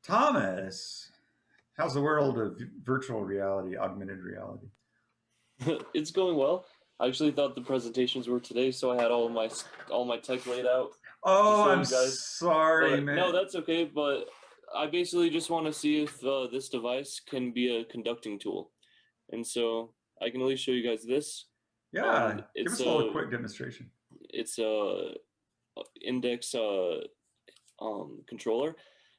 Thomas, how's the world of virtual reality, augmented reality? It's going well. I actually thought the presentations were today, so I had all my tech laid out to Oh, show I'm you guys. sorry, But no, man. that's okay. But I basically just want to see if this device can be a conducting tool, and so I can at least show you guys this. Yeah, give It's us a little a quick demonstration. it's a index controller,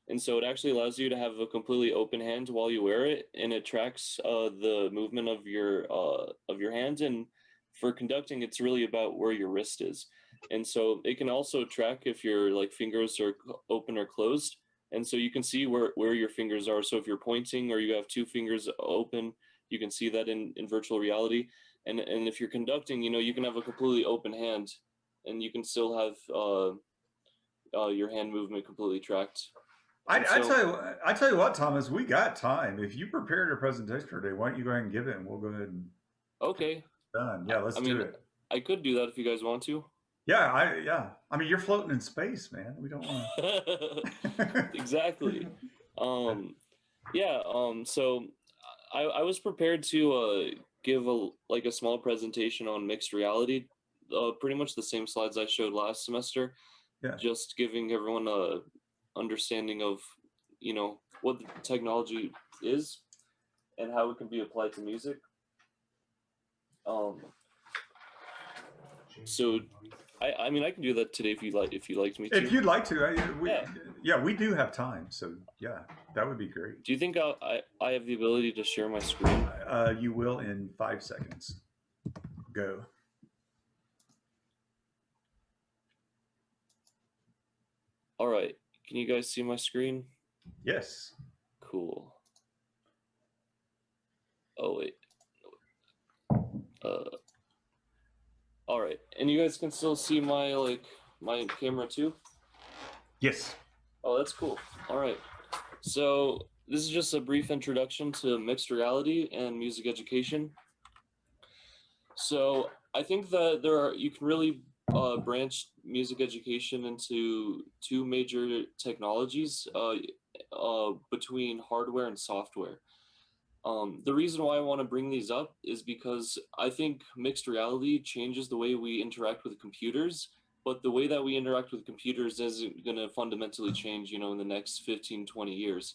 and so it actually allows you to have a completely open hand while you wear it, and it tracks the movement of your hands. And for conducting, it's really about where your wrist is, and so it can also track if your like fingers are open or closed, and so you can see where your fingers are. So if you're pointing or you have two fingers open, you can see that in virtual reality. And if you're conducting, you can have a completely open hand, and you can still have your hand movement completely tracked. I, And I so, tell you, I tell you what, Thomas, we got time. If you prepared a presentation today, why don't you go ahead and give it, and we'll go ahead and okay, done. I, Yeah, let's I do mean, it. I could do that if you guys want to. Yeah. I mean, you're floating in space, man. We don't want to. Exactly. Um, yeah. So I was prepared to give a small presentation on mixed reality, pretty much the same slides I showed last semester, Yeah. just giving everyone a understanding of what the technology is and how it can be applied to music. Um, so I mean I can do that today if you liked me If to. you'd like to, Yeah. yeah, we do have time. So yeah, that would be great. Do you think I have the ability to share my screen? You will in 5 seconds. Go. All right. Can you guys see my screen? Yes. Cool. Oh wait. Uh. All right. And you guys can still see my camera too? Yes. Oh, that's cool. All right. So this is just a brief introduction to mixed reality and music education. So I think that you can really branch music education into two major technologies between hardware and software. The reason why I want to bring these up is because I think mixed reality changes the way we interact with computers, but the way that we interact with computers isn't going to fundamentally change, in the next 15, 20 years.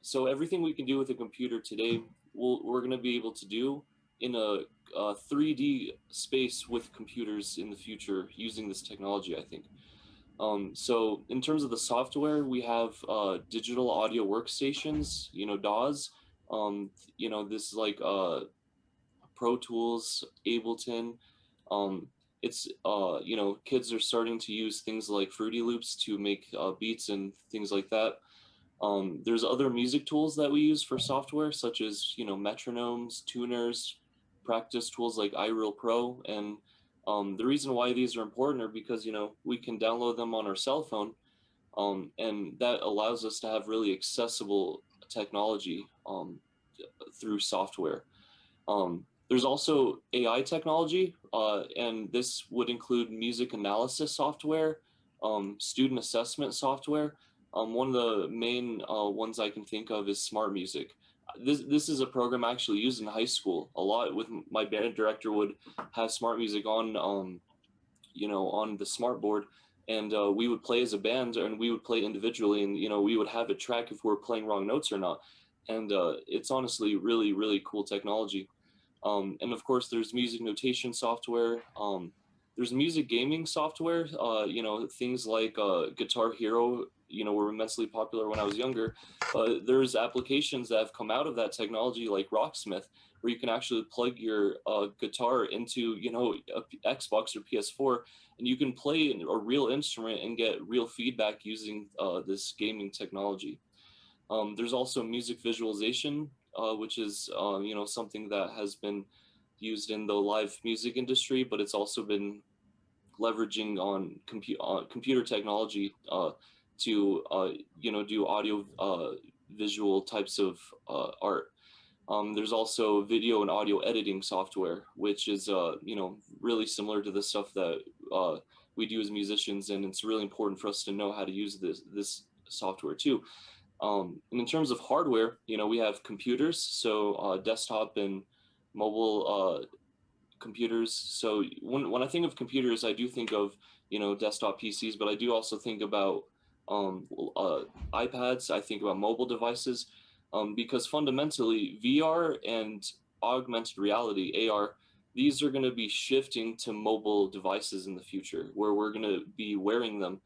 So everything we can do with a computer today, we're going to be able to do in a 3D space with computers in the future using this technology, I think. So in terms of the software, we have digital audio workstations, DAWs. This is like Pro Tools, Ableton. Um, it's kids are starting to use things like Fruity Loops to make beats and things like that. There's other music tools that we use for software, such as metronomes, tuners, practice tools like iReal Pro, and the reason why these are important are because we can download them on our cell phone, and that allows us to have really accessible technology through software. There's also AI technology, and this would include music analysis software, student assessment software. One of the main ones I can think of is Smart Music. This is a program I actually used in high school a lot. With my band director would have Smart Music on, on the smart board, and we would play as a band, and we would play individually, and we would have it track if we're playing wrong notes or not. And it's honestly really, really cool technology. And of course, there's music notation software. There's music gaming software. Things like Guitar Hero. Were immensely popular when I was younger. There's applications that have come out of that technology, like Rocksmith, where you can actually plug your guitar into, a Xbox or PS4, and you can play a real instrument and get real feedback using this gaming technology. There's also music visualization, which is something that has been used in the live music industry, but it's also been leveraging on computer technology to do audio visual types of art. There's also video and audio editing software, which is really similar to the stuff that we do as musicians, and it's really important for us to know how to use this software too. And in terms of hardware, we have computers, so desktop and mobile computers. So when I think of computers, I do think of desktop PCs, but I do also think about iPads. I think about mobile devices, because fundamentally VR and augmented reality (AR), these are going to be shifting to mobile devices in the future, where we're going to be wearing them,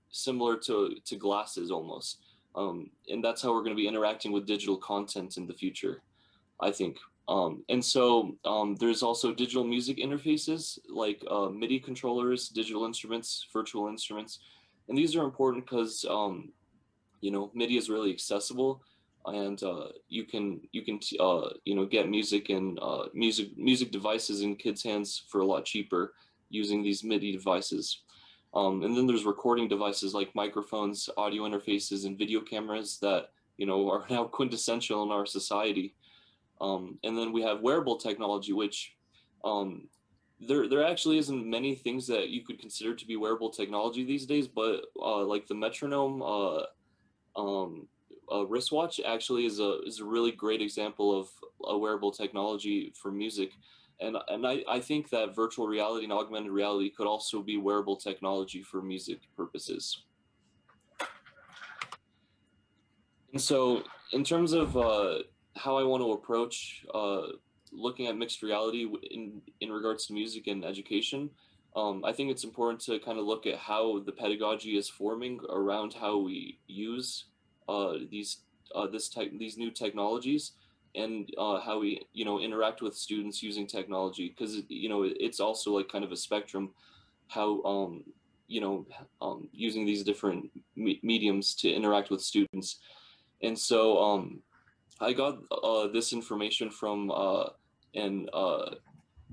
similar to glasses almost, and that's how we're going to be interacting with digital content in the future, I think. And so there's also digital music interfaces like MIDI controllers, digital instruments, virtual instruments, and these are important because MIDI is really accessible, and you can get music and music devices in kids' hands for a lot cheaper using these MIDI devices. And then there's recording devices like microphones, audio interfaces, and video cameras that are now quintessential in our society. And then we have wearable technology, which um, there actually isn't many things that you could consider to be wearable technology these days, but like the metronome um, wristwatch actually is a really great example of a wearable technology for music. And I think that virtual reality and augmented reality could also be wearable technology for music purposes. And so, in terms of how I want to approach looking at mixed reality in regards to music and education, I think it's important to kind of look at how the pedagogy is forming around how we use these new technologies, and how we interact with students using technology, because it's also like kind of a spectrum, how using these different mediums to interact with students. And so I got this information from in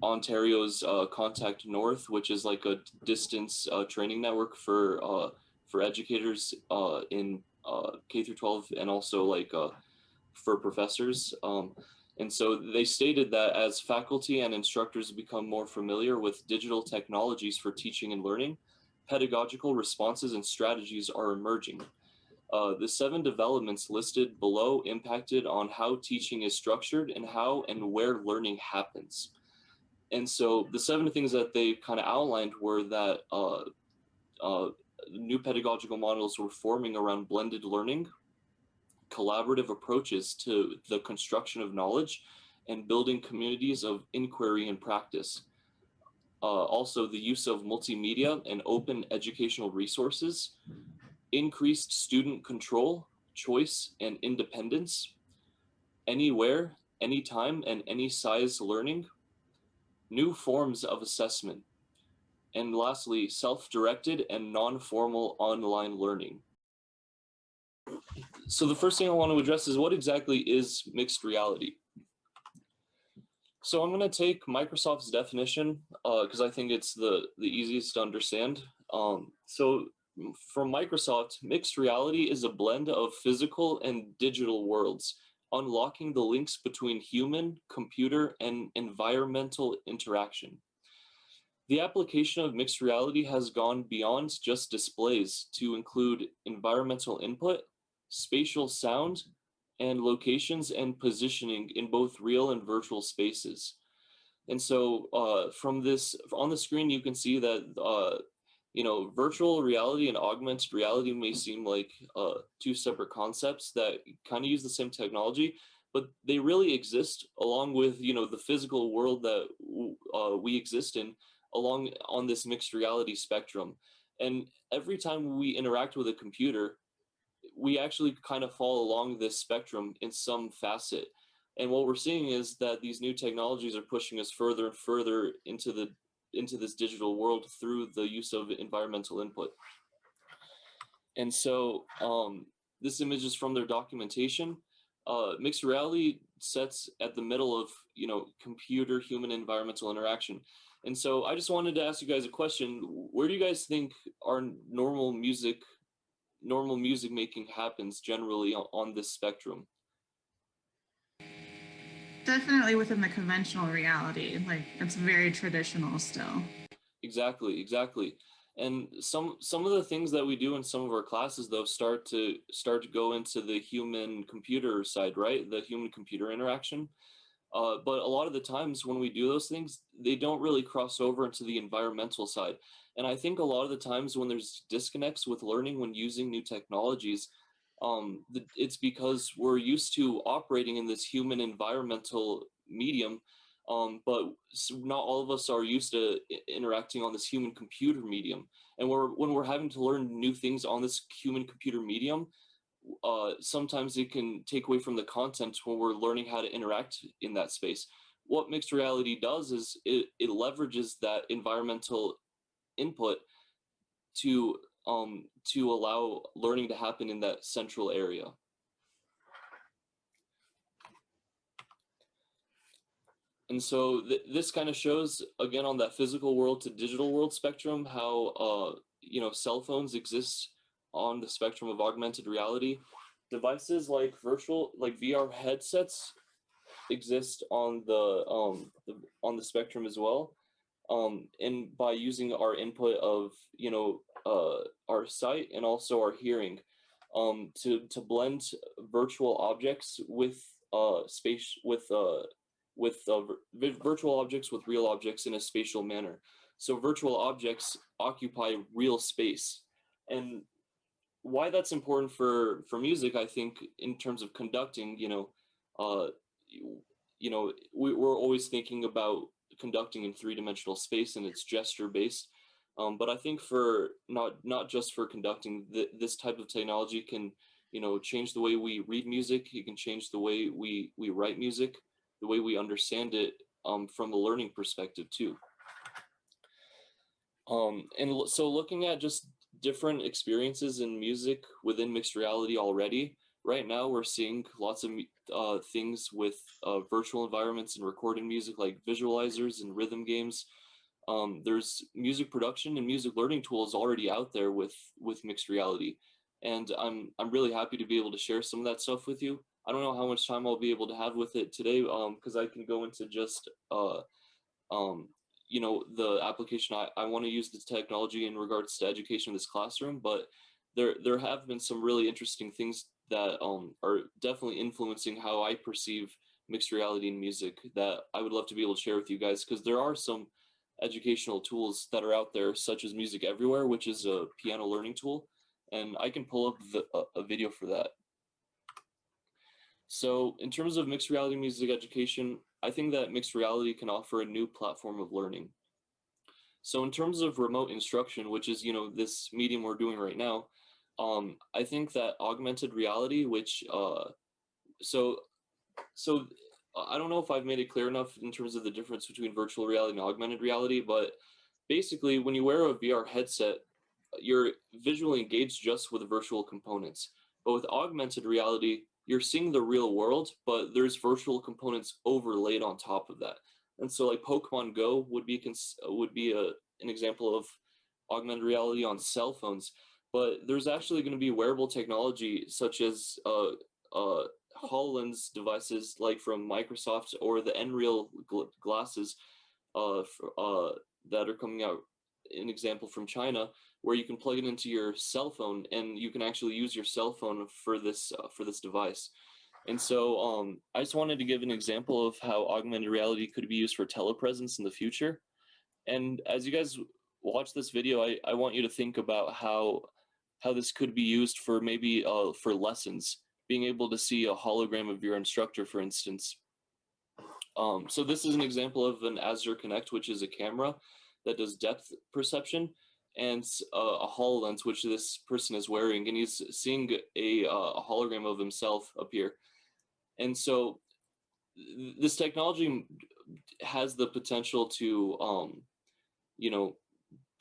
Ontario's Contact North, which is like a distance training network for educators in K through 12, and also like for professors. And so they stated that as faculty and instructors become more familiar with digital technologies for teaching and learning, pedagogical responses and strategies are emerging. The 7 developments listed below impacted on how teaching is structured and how and where learning happens. And so the 7 things that they kind of outlined were that uh, new pedagogical models were forming around blended learning, collaborative approaches to the construction of knowledge, and building communities of inquiry and practice. Also, the use of multimedia and open educational resources, increased student control, choice, and independence, anywhere, anytime, and any size learning, new forms of assessment, and lastly, self-directed and non-formal online learning. So the first thing I want to address is, what exactly is mixed reality? So I'm going to take Microsoft's definition because I think it's the easiest to understand. So from Microsoft, mixed reality is a blend of physical and digital worlds, unlocking the links between human, computer, and environmental interaction. The application of mixed reality has gone beyond just displays to include environmental input, spatial sound, and locations and positioning in both real and virtual spaces. And so from this, on the screen, you can see that, virtual reality and augmented reality may seem like 2 separate concepts that kind of use the same technology, but they really exist along with, the physical world that we exist in, along on this mixed reality spectrum. And every time we interact with a computer, we actually kind of fall along this spectrum in some facet. And what we're seeing is that these new technologies are pushing us further and further into this digital world through the use of environmental input. And so this image is from their documentation. Mixed reality sets at the middle of computer human environmental interaction. And so I just wanted to ask you guys a question. Where do you guys think our normal music making happens generally on this spectrum? Definitely within the conventional reality. Like, it's very traditional still. Exactly, exactly. And some of the things that we do in some of our classes though start to go into the human computer side, right? The human computer interaction. But a lot of the times when we do those things, they don't really cross over into the environmental side. And I think a lot of the times when there's disconnects with learning when using new technologies, it's because we're used to operating in this human environmental medium, but not all of us are used to interacting on this human computer medium. And when we're having to learn new things on this human computer medium, sometimes it can take away from the content when we're learning how to interact in that space. What mixed reality does is it leverages that environmental input to to allow learning to happen in that central area. And so this kind of shows again on that physical world to digital world spectrum how cell phones exist on the spectrum of augmented reality. Devices like VR headsets exist on the spectrum as well. And by using our input of our sight and also our hearing, to blend virtual objects with space with virtual objects with real objects in a spatial manner. So virtual objects occupy real space. And why that's important for music, I think, in terms of conducting, uh, we're always thinking about conducting in three-dimensional space and it's gesture based. But I think for not just for conducting, this type of technology can, change the way we read music. It can change the way we write music, the way we understand it, from a learning perspective too. And so looking at just different experiences in music within mixed reality already, right now we're seeing lots of things with virtual environments and recording music like visualizers and rhythm games. There's music production and music learning tools already out there with mixed reality. And I'm really happy to be able to share some of that stuff with you. I don't know how much time I'll be able to have with it today, because I can go into just the application I want to use the technology in regards to education in this classroom, but there have been some really interesting things that are definitely influencing how I perceive mixed reality in music that I would love to be able to share with you guys, because there are some educational tools that are out there, such as Music Everywhere, which is a piano learning tool, and I can pull up a video for that. So in terms of mixed reality music education, I think that mixed reality can offer a new platform of learning. So in terms of remote instruction, which is, this medium we're doing right now, I think that augmented reality, which, so I don't know if I've made it clear enough in terms of the difference between virtual reality and augmented reality, but basically when you wear a VR headset, you're visually engaged just with virtual components. But with augmented reality, you're seeing the real world, but there's virtual components overlaid on top of that. And so like Pokemon Go would be an example of augmented reality on cell phones. But there's actually going to be wearable technology such as HoloLens devices like from Microsoft, or the Nreal glasses that are coming out, an example from China, where you can plug it into your cell phone and you can actually use your cell phone for this device. And so I just wanted to give an example of how augmented reality could be used for telepresence in the future. And as you guys watch this video, I want you to think about how this could be used for maybe for lessons, being able to see a hologram of your instructor, for instance. So this is an example of an Azure Connect, which is a camera that does depth perception, and a HoloLens, which this person is wearing, and he's seeing a hologram of himself appear. And so this technology has the potential to,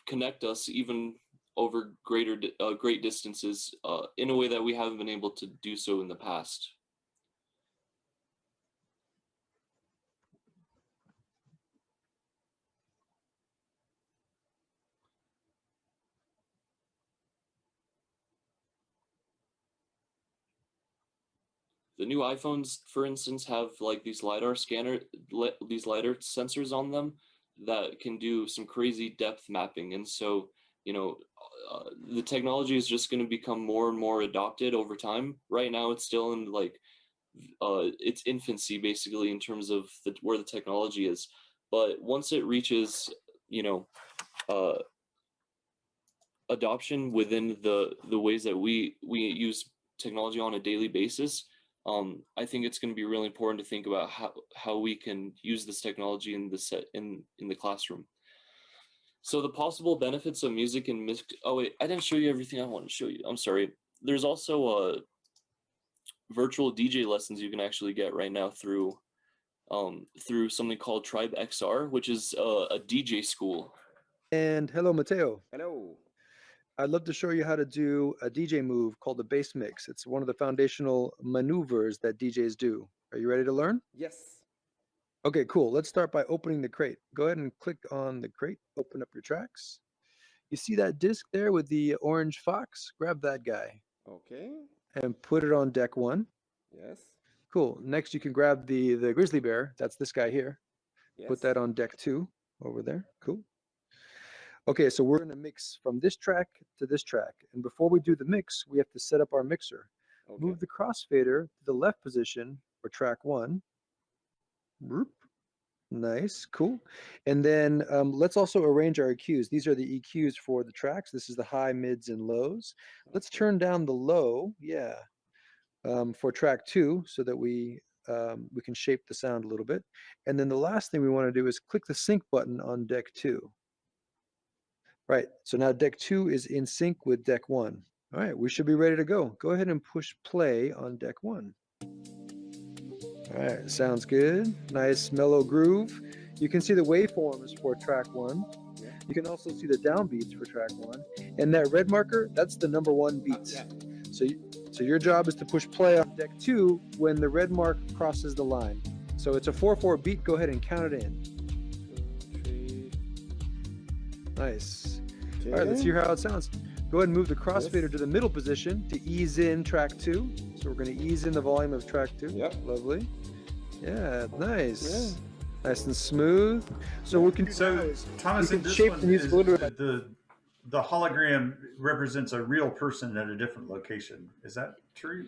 connect us even over great distances in a way that we haven't been able to do so in the past. The new iPhones, for instance, have like these lidar sensors on them that can do some crazy depth mapping. And so the technology is just going to become more and more adopted over time. Right now, it's still in like its infancy, basically, in terms of where the technology is. But once it reaches, you know, uh, adoption within the ways that we use technology on a daily basis, I think it's going to be really important to think about how we can use this technology in the classroom. So the possible benefits of music and music. Oh wait, I didn't show you everything I wanted to show you. I'm sorry. There's also virtual DJ lessons you can actually get right now through something called Tribe XR, which is a DJ school. And hello, Mateo. Hello. I'd love to show you how to do a DJ move called the bass mix. It's one of the foundational maneuvers that DJs do. Are you ready to learn? Yes. Okay, cool. Let's start by opening the crate. Go ahead and click on the crate, open up your tracks. You see that disc there with the orange fox? Grab that guy Okay. and put it on deck 1. Yes. Cool. Next, you can grab the grizzly bear. That's this guy here. Yes. Put that on deck 2 over there. Cool. Okay, so we're going to mix from this track to this track. And before we do the mix, we have to set up our mixer. Okay. Move the crossfader to the left position for track 1. Whoop. Nice, cool. And then let's also arrange our EQs. These are the EQs for the tracks. This is the high, mids, and lows. Let's turn down the low, for track 2 so that we can shape the sound a little bit. And then the last thing we want to do is click the sync button on deck 2. Right, so now deck 2 is in sync with deck 1. All right, we should be ready to go. Go ahead and push play on deck 1. All right, sounds good. Nice mellow groove. You can see the waveforms for track 1. Yeah. You can also see the downbeats for track 1. And that red marker, that's the number 1 beat. Yeah. So your job is to push play on deck 2 when the red mark crosses the line. So it's a 4/4 beat. Go ahead and count it in. 2, 3. Nice. Okay. All right, let's hear how it sounds. Go ahead and move the crossfader to the middle position to ease in track 2. So we're going to ease in the volume of track 2. Yep. Lovely. Yeah, nice. Yeah. Nice and smooth. So we can So Thomas, you in can this shape one, the music a little bit. the hologram represents a real person at a different location. Is that true?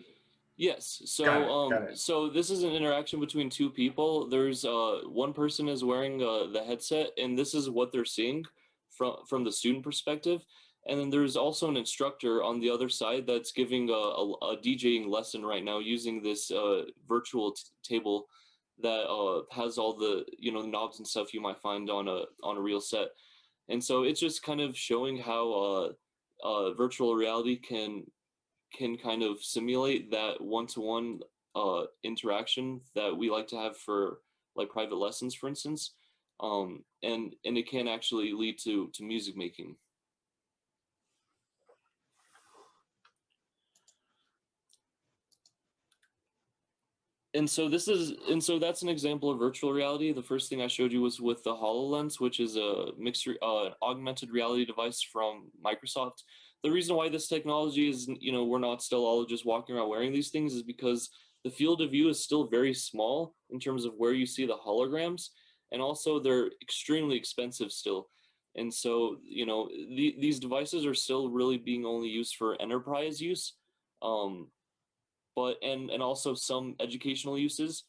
Yes. So Got it. so this is an interaction between two people. There's one person is wearing the headset, and this is what they're seeing from the student perspective. And then there's also an instructor on the other side that's giving a DJing lesson right now using this virtual table that has all the knobs and stuff you might find on a real set. And so it's just kind of showing how virtual reality can kind of simulate that one-to-one interaction that we like to have for like private lessons, for instance. And it can actually lead to music making. And so that's an example of virtual reality. The first thing I showed you was with the HoloLens, which is a an augmented reality device from Microsoft. The reason why this technology is, we're not still all just walking around wearing these things is because the field of view is still very small in terms of where you see the holograms, and also they're extremely expensive still. And so, these devices are still really being only used for enterprise use. But also some educational uses.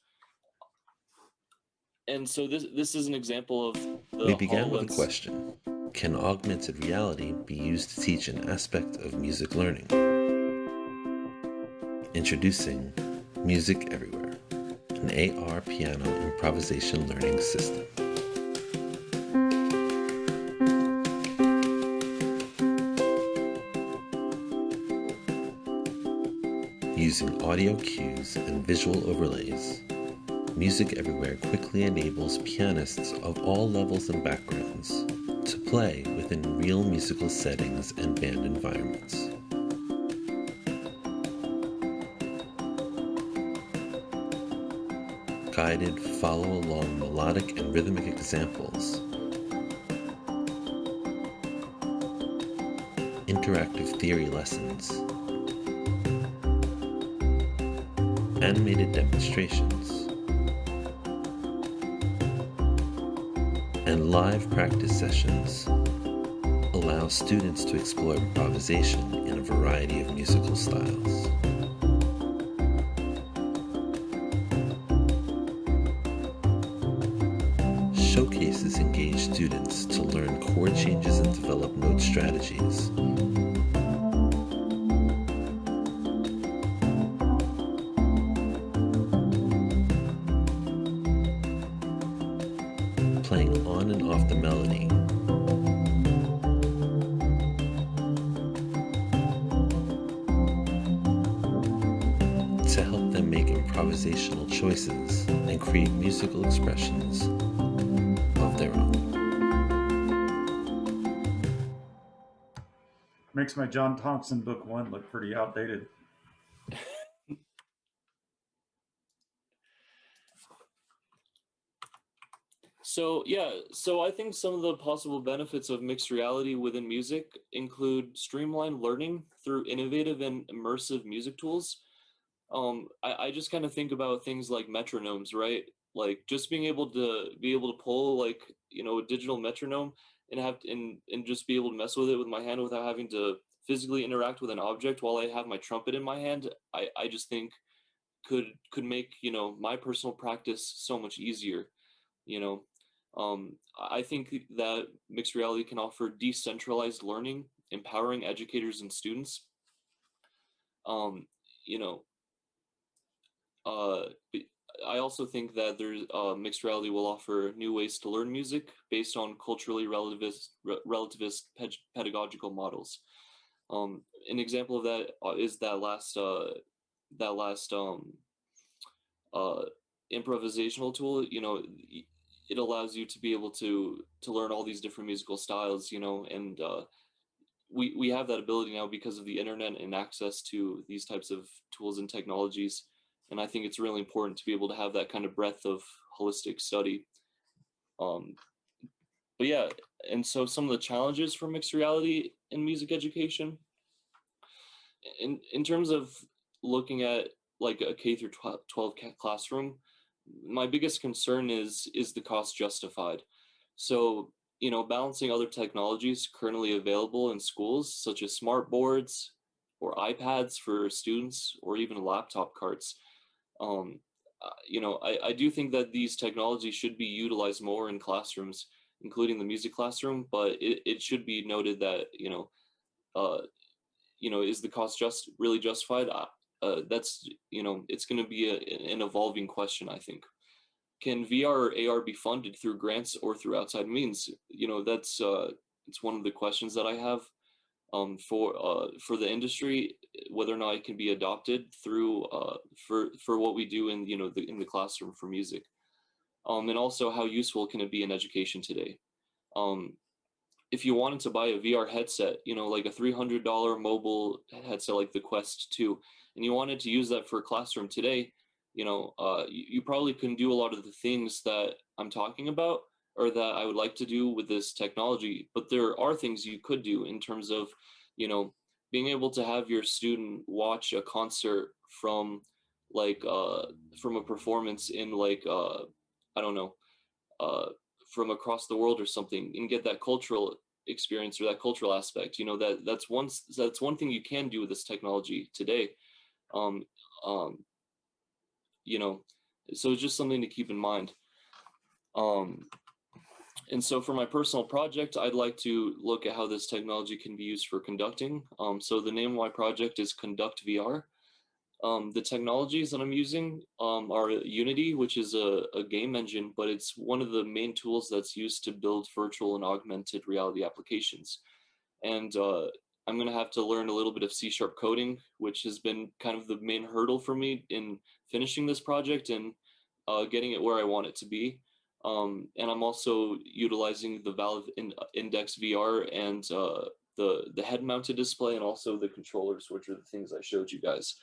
And so this is an example of the We began with a HoloLens. question. Can augmented reality be used to teach an aspect of music learning? Introducing Music Everywhere, an AR piano improvisation learning system. Using audio cues and visual overlays, Music Everywhere quickly enables pianists of all levels and backgrounds to play within real musical settings and band environments. Guided follow-along melodic and rhythmic examples, interactive theory lessons, animated demonstrations, and live practice sessions allows students to explore improvisation in a variety of musical styles. Showcases engage students to learn chord changes and develop note strategies. Playing on and off the melody. To help them make improvisational choices and create musical expressions of their own. Makes my John Thompson book 1 look pretty outdated. So yeah, so I think some of the possible benefits of mixed reality within music include streamlined learning through innovative and immersive music tools. I just kind of think about things like metronomes, right? Like just being able to pull like, you know, a digital metronome and and just be able to mess with it with my hand without having to physically interact with an object while I have my trumpet in my hand. I just think could make, you know, my personal practice so much easier, you know. I think that mixed reality can offer decentralized learning, empowering educators and students. Um, you know, b- I also think that there's mixed reality will offer new ways to learn music based on culturally relativist pedagogical models. An example of that is that last uh, improvisational tool. You know, it allows you to be able to learn all these different musical styles. You know, and we have that ability now because of the internet and access to these types of tools and technologies. And I think it's really important to be able to have that kind of breadth of holistic study. Um, but yeah, and so some of the challenges for mixed reality in music education, in terms of looking at like a K through 12 classroom, my biggest concern is the cost justified. So, you know, balancing other technologies currently available in schools, such as smart boards or iPads for students, or even laptop carts. You know, I do think that these technologies should be utilized more in classrooms, including the music classroom, but it should be noted that, uh, is the cost just really justified? That's, you know, it's going to be an evolving question, I think. Can VR or AR be funded through grants or through outside means? You know, that's it's one of the questions that I have for the industry, whether or not it can be adopted through for what we do in, you know, in the classroom for music, and also how useful can it be in education today? Um, if you wanted to buy a VR headset, you know, like a $300 mobile headset like the Quest 2, and you wanted to use that for a classroom today, you know, you probably couldn't do a lot of the things that I'm talking about or that I would like to do with this technology. But there are things you could do in terms of, you know, being able to have your student watch a concert like from a performance in like I don't know, uh, from across the world or something, and get that cultural experience or that cultural aspect. You know, that's one thing you can do with this technology today. Um, um, you know, so it's just something to keep in mind. Um, and so for my personal project, I'd like to look at how this technology can be used for conducting. So the name of my project is Conduct VR. The technologies that I'm using are Unity, which is a game engine, but it's one of the main tools that's used to build virtual and augmented reality applications. And I'm going to have to learn a little bit of C# coding, which has been kind of the main hurdle for me in finishing this project and getting it where I want it to be. And I'm also utilizing the Valve Index VR and the head-mounted display and also the controllers, which are the things I showed you guys.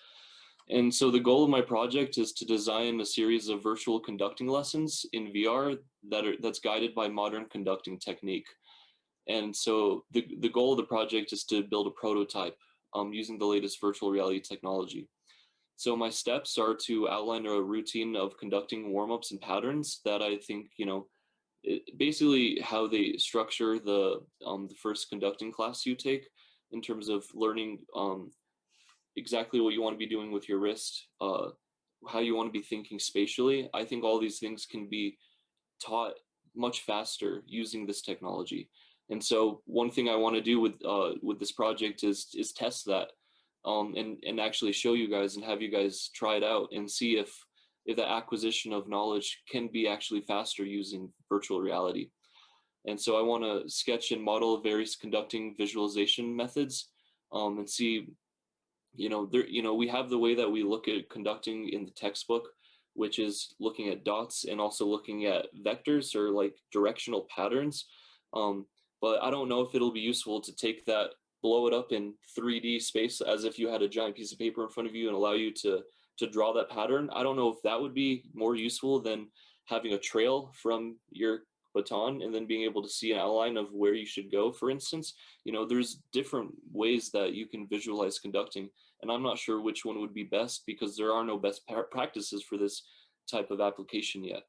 And so the goal of my project is to design a series of virtual conducting lessons in VR that's guided by modern conducting technique. And so the goal of the project is to build a prototype using the latest virtual reality technology. So my steps are to outline a routine of conducting warm-ups and patterns that I think, you know, basically how they structure the first conducting class you take in terms of learning exactly what you want to be doing with your wrist, how you want to be thinking spatially. I think all these things can be taught much faster using this technology. And so one thing I want to do with this project is test that, and actually show you guys and have you guys try it out and see if the acquisition of knowledge can be actually faster using virtual reality. And so I want to sketch and model various conducting visualization methods, and see, we have the way that we look at conducting in the textbook, which is looking at dots and also looking at vectors or like directional patterns. But I don't know if it'll be useful to take that, blow it up in 3D space as if you had a giant piece of paper in front of you and allow you to draw that pattern. I don't know if that would be more useful than having a trail from your baton and then being able to see an outline of where you should go, for instance. There's different ways that you can visualize conducting, and I'm not sure which one would be best because there are no best practices for this type of application yet.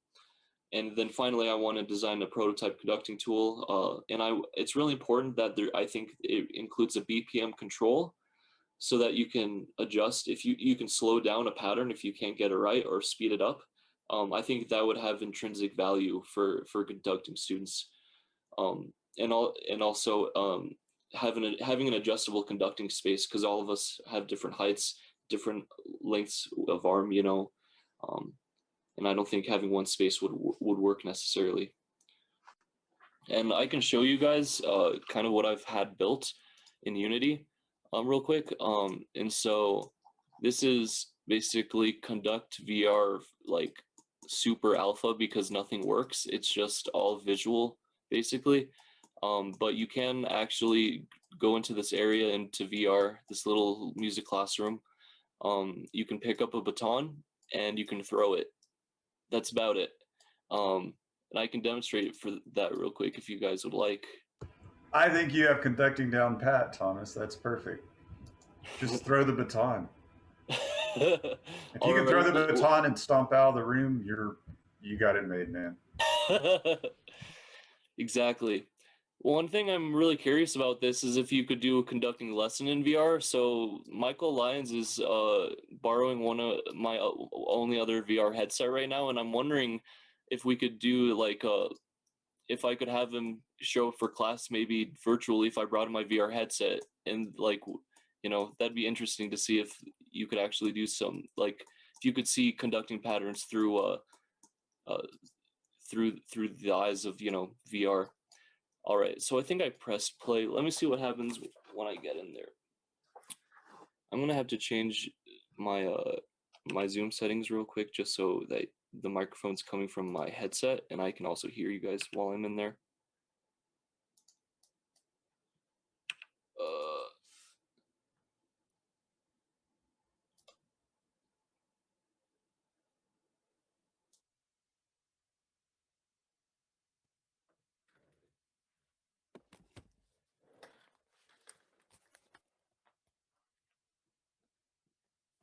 And then finally, I want to design a prototype conducting tool, and it's really important that I think it includes a BPM control so that you can adjust if you can slow down a pattern if you can't get it right, or speed it up. I think that would have intrinsic value for conducting students, and also having an adjustable conducting space, because all of us have different heights, different lengths of arm, and I don't think having one space would work necessarily. And I can show you guys kind of what I've had built in Unity real quick. And so this is basically Conduct VR, like super alpha, because nothing works. It's just all visual basically. But you can actually go into this area, into VR, this little music classroom. You can pick up a baton and you can throw it. That's about it. And I can demonstrate for that real quick if you guys would like. I think you have conducting down pat, Thomas. That's perfect. Just throw the baton. If you can throw the baton and stomp out of the room, you got it made, man. Exactly. One thing I'm really curious about this is if you could do a conducting lesson in VR. So Michael Lyons is borrowing one of my only other VR headset right now, and I'm wondering if we could do like if I could have him show for class maybe virtually if I brought in my VR headset, and like that'd be interesting to see if you could actually do some, like if you could see conducting patterns through through the eyes of VR. All right, so I think I pressed play. Let me see what happens when I get in there. I'm gonna have to change my my Zoom settings real quick just so that the microphone's coming from my headset and I can also hear you guys while I'm in there.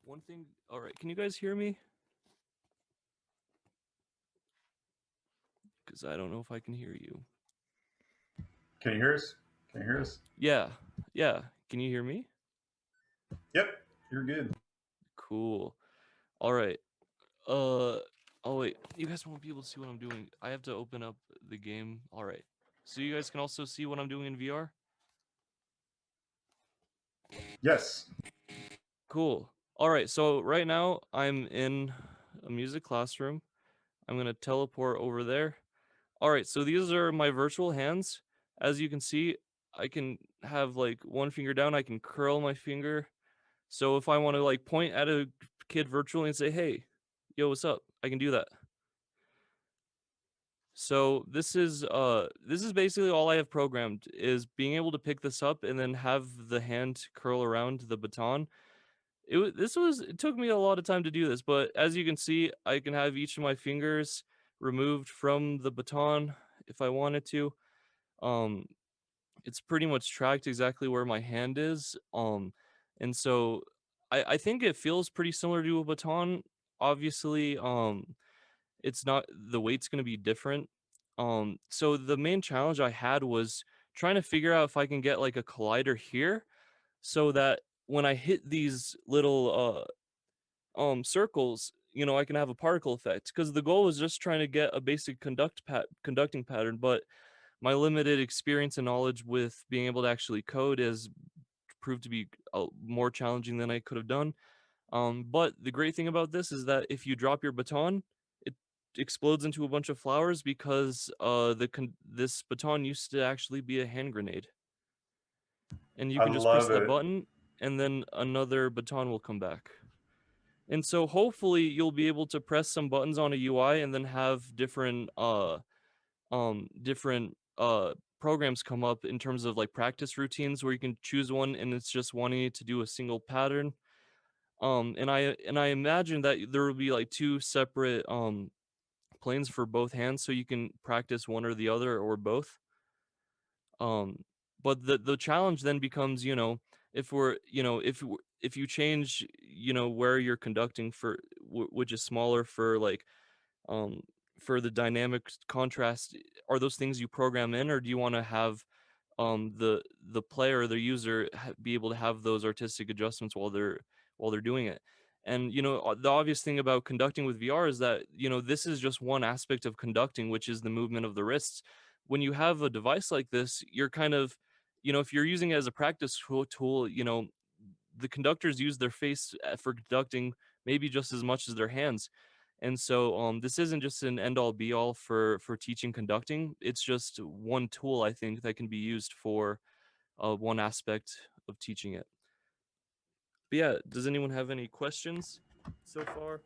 One thing, all right, can you guys hear me? Because I don't know if I can hear you. Can you hear us? Can you hear us? Yeah, can you hear me? Yep, you're good. Cool. All right. Oh wait, you guys won't be able to see what I'm doing. I have to open up the game. All right. So you guys can also see what I'm doing in VR? Yes. Cool. All right, so right now I'm in a music classroom. I'm going to teleport over there. All right, so these are my virtual hands. As you can see, I can have like one finger down, I can curl my finger. So if I want to like point at a kid virtually and say, "Hey, yo, what's up?" I can do that. So this is basically all I have programmed, is being able to pick this up and then have the hand curl around the baton. It took me a lot of time to do this, but as you can see, I can have each of my fingers removed from the baton if I wanted to. It's pretty much tracked exactly where my hand is. And so I think it feels pretty similar to a baton. Obviously, it's not, the weight's going to be different. So the main challenge I had was trying to figure out if I can get like a collider here, so that when I hit these little circles, you know, I can have a particle effect. Because the goal was just trying to get a basic conducting pattern, but my limited experience and knowledge with being able to actually code has proved to be more challenging than I could have done. But the great thing about this is that if you drop your baton, it explodes into a bunch of flowers, because this baton used to actually be a hand grenade, and you I can just press love that it. button, and then another baton will come back. And so hopefully you'll be able to press some buttons on a UI and then have different programs come up in terms of like practice routines where you can choose one and it's just wanting to do a single pattern. And I imagine that there will be like two separate planes for both hands, so you can practice one or the other or both. But the challenge then becomes, you know, if we're, you know, if you change, you know, where you're conducting for which is smaller um for the dynamic contrast, are those things you program in, or do you want to have the player or the user be able to have those artistic adjustments while they're doing it? And you know, the obvious thing about conducting with VR is that, you know, this is just one aspect of conducting, which is the movement of the wrists. When you have a device like this, you're kind of, you know, if you're using it as a practice tool, you know, the conductors use their face for conducting maybe just as much as their hands. And so this isn't just an end all be all for teaching conducting. It's just one tool, I think, that can be used for one aspect of teaching it. But yeah, does anyone have any questions so far?